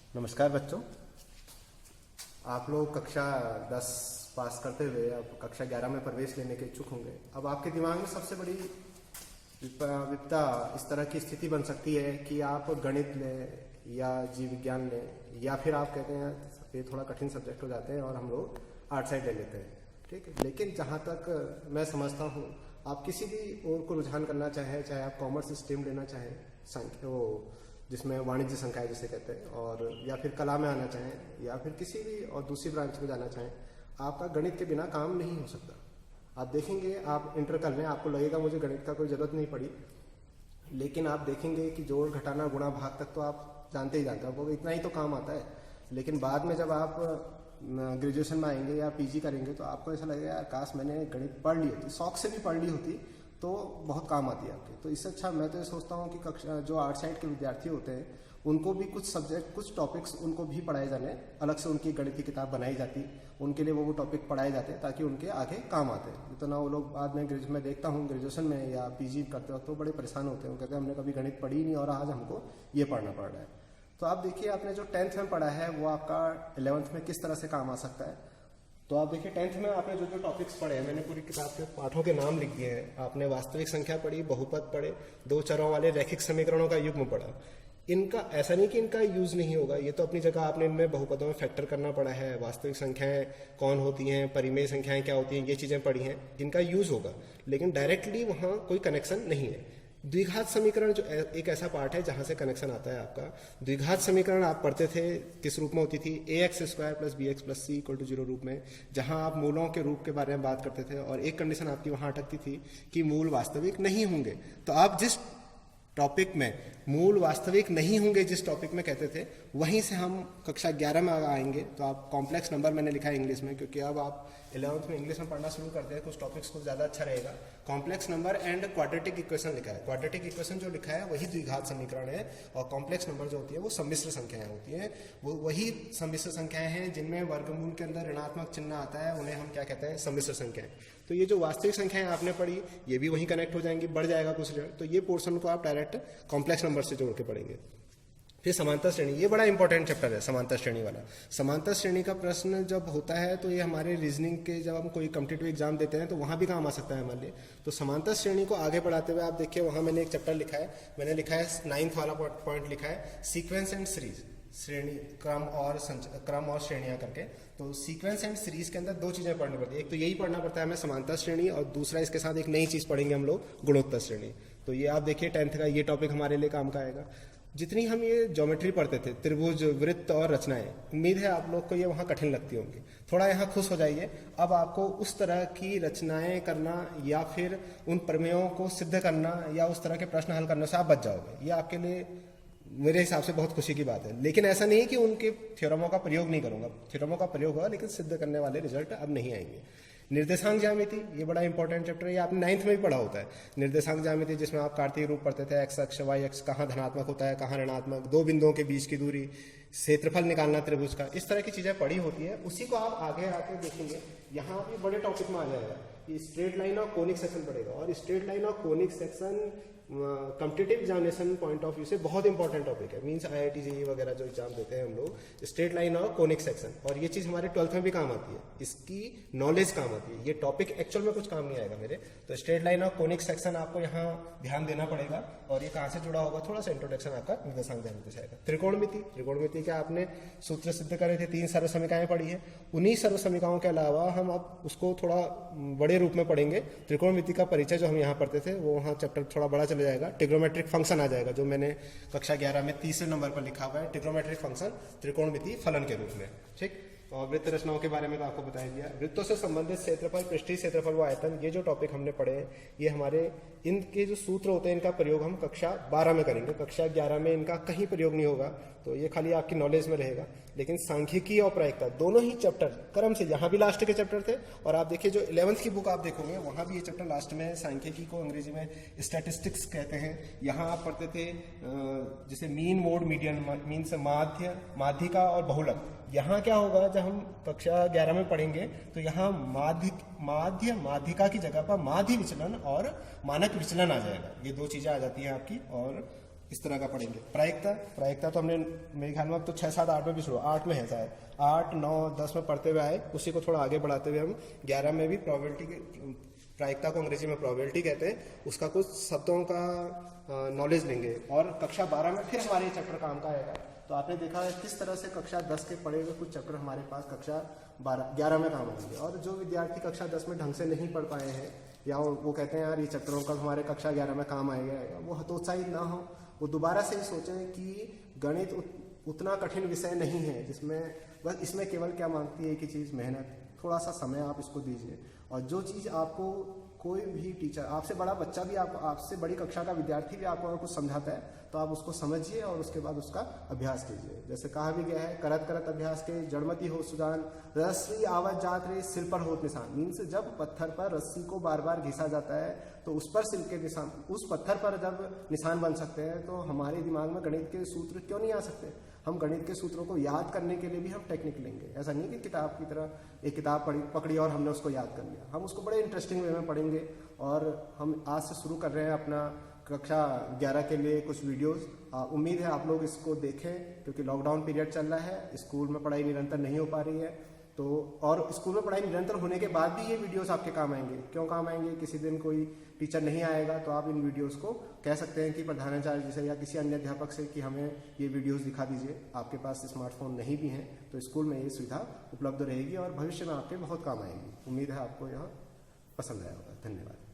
नमस्कार बच्चों, आप लोग कक्षा 10 पास करते हुए अब कक्षा 11 में प्रवेश लेने के इच्छुक होंगे। अब आपके दिमाग में सबसे बड़ी विपदा इस तरह की स्थिति बन सकती है कि आप गणित लें या जीव विज्ञान लें, या फिर आप कहते हैं ये थोड़ा कठिन सब्जेक्ट हो जाते हैं और हम लोग आर्ट साइड ले लेते हैं। ठीक है, लेकिन जहाँ तक मैं समझता हूँ, आप किसी भी ओर को रुझान करना चाहें, चाहे आप कॉमर्स स्ट्रीम लेना चाहें, संख्या वो जिसमें वाणिज्य संकाय जिसे कहते हैं, और या फिर कला में आना चाहें, या फिर किसी भी और दूसरी ब्रांच में जाना चाहें, आपका गणित के बिना काम नहीं हो सकता। आप देखेंगे, आप इंटर कर लें, आपको लगेगा मुझे गणित का कोई ज़रूरत नहीं पड़ी, लेकिन आप देखेंगे कि जोड़ घटाना गुणा भाग तक तो आप जानते ही जानते हैं, आपको इतना ही तो काम आता है। लेकिन बाद में जब आप ग्रेजुएशन में आएंगे या पीजी करेंगे तो आपको ऐसा लगेगा यार काश मैंने गणित पढ़ ली होती, शौक से भी पढ़ ली होती तो बहुत काम आती है आपके। तो इससे अच्छा मैं तो ये सोचता हूँ कि कक्षा जो आर्ट साइड के विद्यार्थी होते हैं उनको भी कुछ सब्जेक्ट, कुछ टॉपिक्स उनको भी पढ़ाए जाने, अलग से उनकी गणित की किताब बनाई जाती, उनके लिए वो टॉपिक पढ़ाए जाते हैं ताकि उनके आगे काम आते हैं। तो ना वो लोग बाद में मैं देखता हूँ ग्रेजुएशन में या पीजी करते वक्त तो बड़े परेशान होते हैं, वो कहते हैं हमने कभी गणित पढ़ी ही नहीं और आज हमको ये पढ़ना पड़ रहा है। तो आप देखिए, आपने जो 10th में पढ़ा है वो आपका 11th में किस तरह से काम आ सकता है। तो आप देखिए 10th में आपने जो जो टॉपिक्स पढ़े हैं, मैंने पूरी किताब के पाठों के नाम लिख दिए हैं। आपने वास्तविक संख्या पढ़ी, बहुपद पढ़े, दो चरों वाले रैखिक समीकरणों का युग्म पढ़ा। इनका ऐसा नहीं कि इनका यूज नहीं होगा, ये तो अपनी जगह आपने इनमें बहुपदों में फैक्टर करना पड़ा है, वास्तविक संख्याएं कौन होती हैं, परिमेय संख्याएं क्या होती हैं, ये चीजें पढ़ी हैं, इनका यूज होगा। लेकिन डायरेक्टली वहां कोई कनेक्शन नहीं है। द्विघात समीकरण जो एक ऐसा पार्ट है जहां से कनेक्शन आता है आपका। द्विघात समीकरण आप पढ़ते थे किस रूप में होती थी, ax² + bx + c = 0 रूप में, जहां आप मूलों के रूप के बारे में बात करते थे और एक कंडीशन आपकी वहां अटकती थी कि मूल वास्तविक नहीं होंगे। तो आप जिस टॉपिक में मूल वास्तविक नहीं होंगे, जिस टॉपिक में कहते थे, वहीं से हम कक्षा 11 में आएंगे। तो आप कॉम्प्लेक्स नंबर मैंने लिखा है इंग्लिश में, क्योंकि अब आप 11th में इंग्लिश में पढ़ना शुरू करते हैं, कुछ टॉपिक्स को ज़्यादा अच्छा रहेगा। Complex number and quadratic equation लिखा है। क्वाड्रेटिक इक्वेशन जो लिखा है वही द्विघात समीकरण है, और कॉम्प्लेक्स नंबर जो होती है वो सम्मिश्र संख्याएं होती हैं। वो वही सम्मिश्र संख्याएं हैं जिनमें वर्गमूल के अंदर ऋणात्मक चिन्ह आता है, उन्हें हम क्या कहते हैं, सम्मिश्र संख्याएं। तो ये जो वास्तविक संख्याएं आपने पढ़ी, ये भी वहीं कनेक्ट हो जाएंगी, बढ़ जाएगा कुछ रिजल्ट। तो ये पोर्शन को आप डायरेक्ट कॉम्प्लेक्स नंबर से जोड़ के पढ़ेंगे। फिर समांतर श्रेणी, ये बड़ा इंपॉर्टेंट चैप्टर है समांतर श्रेणी वाला। समांतर श्रेणी का प्रश्न जब होता है तो ये हमारे रीजनिंग के, जब हम कोई कॉम्पिटिटिव एग्जाम देते हैं तो वहां भी काम आ सकता है हमारे लिए। तो समांतर श्रेणी को आगे बढ़ाते हुए आप देखिए, वहां मैंने एक चैप्टर लिखा है, मैंने लिखा है 9th वाला पॉइंट लिखा है, सीक्वेंस एंड सीरीज, श्रेणी क्रम और श्रेणियां करके। तो सीक्वेंस एंड सीरीज के अंदर दो चीजें पढ़नी पड़ती है, एक तो यही पढ़ना पड़ता है हमें समांतर श्रेणी, और दूसरा इसके साथ एक नई चीज पढ़ेंगे हम लोग, गुणोत्तर श्रेणी। तो ये आप देखिए 10th का ये टॉपिक हमारे लिए काम का आएगा। जितनी हम ये ज्योमेट्री पढ़ते थे, त्रिभुज, वृत्त और रचनाएं, उम्मीद है आप लोग को ये वहाँ कठिन लगती होंगी। थोड़ा यहाँ खुश हो जाइए, अब आपको उस तरह की रचनाएं करना या फिर उन प्रमेयों को सिद्ध करना या उस तरह के प्रश्न हल करने से आप बच जाओगे। ये आपके लिए मेरे हिसाब से बहुत खुशी की बात है। लेकिन ऐसा नहीं कि उनके थ्योरमों का प्रयोग नहीं करूंगा, थ्योरमों का प्रयोग होगा, लेकिन सिद्ध करने वाले रिजल्ट अब नहीं आएंगे। निर्देशांक ज्यामिति, ये बड़ा इंपॉर्टेंट चैप्टर है, ये आपने 9th में भी पढ़ा होता है। निर्देशांक ज्यामिति जिसमें आप कार्तीय रूप पढ़ते थे, x अक्ष, y अक्ष, कहाँ धनात्मक होता है, कहाँ ऋणात्मक, दो बिंदुओं के बीच की दूरी, क्षेत्रफल निकालना त्रिभुज का, इस तरह की चीजें पढ़ी होती है। उसी को आप आगे आके देखेंगे, यहाँ भी बड़े टॉपिक में आ जाएगा कि स्ट्रेट लाइन और कोनिक सेक्शन पड़ेगा। और स्ट्रेट लाइन और conic section competitive examination point of view से बहुत इंपॉर्टेंट टॉपिक है। मींस IIT JEE वगैरह जो एग्जाम देते हैं हम लोग, स्ट्रेट लाइन और कोनिक सेक्शन, और ये चीज हमारे 12th में भी काम आती है, इसकी नॉलेज काम आती है। ये टॉपिक एक्चुअल में कुछ काम नहीं आएगा मेरे। तो स्ट्रेट लाइन और कोनिक सेक्शन आपको यहाँ ध्यान देना पड़ेगा। और ये कहाँ से जुड़ा होगा, थोड़ा सा इंट्रोडक्शन आपका निर्देशांक ज्यामिति से आएगा। त्रिकोणमिति, त्रिकोणमिति के आपने सूत्र सिद्ध करे थे, 3 सर्व समीकरणाएं पढ़ी है। उन्हीं सर्व समीकरणों के अलावा हम अब उसको थोड़ा बड़े रूप में पढ़ेंगे। त्रिकोणमिति का परिचय जो हम यहाँ पढ़ते थे वो वहाँ चैप्टर थोड़ा बड़ा चले जाएगा। ट्रिग्नोमेट्रिक फंक्शन आ जाएगा, जो मैंने कक्षा 11 में 3रे नंबर पर लिखा हुआ है, ट्रिग्नोमेट्रिक फंक्शन त्रिकोणमिति फलन के रूप में। ठीक, और वृत्त रचनाओं के बारे में तो आपको बताया दिया। वृत्तों से संबंधित क्षेत्रफल, पृष्ठीय क्षेत्रफल व आयतन, ये जो टॉपिक हमने पढ़े हैं, ये हमारे इनके जो सूत्र होते हैं इनका प्रयोग हम कक्षा 12 में करेंगे। कक्षा 11 में इनका कहीं प्रयोग नहीं होगा, तो ये खाली आपकी नॉलेज में रहेगा। लेकिन सांख्यिकी और प्रायिकता दोनों ही चैप्टर क्रम से, यहाँ भी लास्ट के चैप्टर थे, और आप देखिए जो 11th की बुक आप देखोगे वहाँ भी ये चैप्टर लास्ट में, सांख्यिकी को अंग्रेजी में स्टैटिस्टिक्स कहते हैं। यहाँ आप पढ़ते थे जैसे मीन, मोड, मीडियन, मीन से माध्य, माध्यिका और बहुलक। यहाँ क्या होगा, जब हम कक्षा 11 में पढ़ेंगे तो यहाँ माध्य, माध्यिका की जगह पर माध्य विचलन और मानक विचलन आ जाएगा। ये दो चीजें आ जाती हैं आपकी। और इस तरह का पढ़ेंगे। प्रायिकता तो हमने मेरे ख्याल में अब तो 6, 7, 8 में भी शुरू, 8 में है शायद, 8, 9, 10 में पढ़ते हुए आए, उसी को थोड़ा आगे बढ़ाते हुए हम 11 में भी प्रोबेबिलिटी, प्रायिकता को अंग्रेजी में प्रोबेबिलिटी कहते हैं, उसका कुछ शब्दों का नॉलेज लेंगे। और कक्षा 12 में फिर हमारे चैप्टर काम का आएगा। तो आपने देखा है किस तरह से कक्षा 10 के पढ़े हुए कुछ चैप्टर हमारे पास कक्षा 11 में काम आएंगे। और जो विद्यार्थी कक्षा 10 में ढंग से नहीं पढ़ पाए हैं, या वो कहते हैं यार ये चैप्टरों का हमारे कक्षा 11 में काम आएगा, वो हतोत्साहित ना हो, वो दोबारा से ही सोचें कि गणित उतना कठिन विषय नहीं है जिसमें बस, इसमें केवल क्या मांगती है एक ही चीज़, मेहनत, थोड़ा सा समय आप इसको दीजिए। और जो चीज़ आपको कोई भी टीचर, आपसे बड़ा बच्चा भी, आपसे बड़ी कक्षा का विद्यार्थी भी आपको अगर कुछ समझाता है तो आप उसको समझिए और उसके बाद उसका अभ्यास कीजिए। जैसे कहा भी गया है, करत करत अभ्यास के जड़मती हो सुजान, रस्सी आवत जात रे सिर पर होत निशान। मीन्स जब पत्थर पर रस्सी को बार बार घिसा जाता है तो उस पर सिर के निशान, उस पत्थर पर जब निशान बन सकते हैं, तो हमारे दिमाग में गणित के सूत्र क्यों नहीं आ सकते। हम गणित के सूत्रों को याद करने के लिए भी हम टेक्निक लेंगे। ऐसा नहीं कि किताब की तरह एक किताब पकड़ी और हमने उसको याद कर लिया। हम उसको बड़े इंटरेस्टिंग वे में पढ़ेंगे। और हम आज से शुरू कर रहे हैं अपना कक्षा 11 के लिए कुछ वीडियोस। उम्मीद है आप लोग इसको देखें, क्योंकि लॉकडाउन पीरियड चल रहा है, स्कूल में पढ़ाई निरंतर नहीं हो पा रही है। तो और स्कूल में पढ़ाई निरंतर होने के बाद भी ये वीडियोस आपके काम आएंगे। क्यों काम आएंगे? किसी दिन कोई टीचर नहीं आएगा तो आप इन वीडियोस को कह सकते हैं कि प्रधानाचार्य जी से या किसी अन्य अध्यापक से कि हमें ये वीडियोस दिखा दीजिए। आपके पास स्मार्टफोन नहीं भी हैं तो स्कूल में ये सुविधा उपलब्ध रहेगी और भविष्य में आपके बहुत काम आएगी। उम्मीद है आपको यह पसंद आया होगा। धन्यवाद।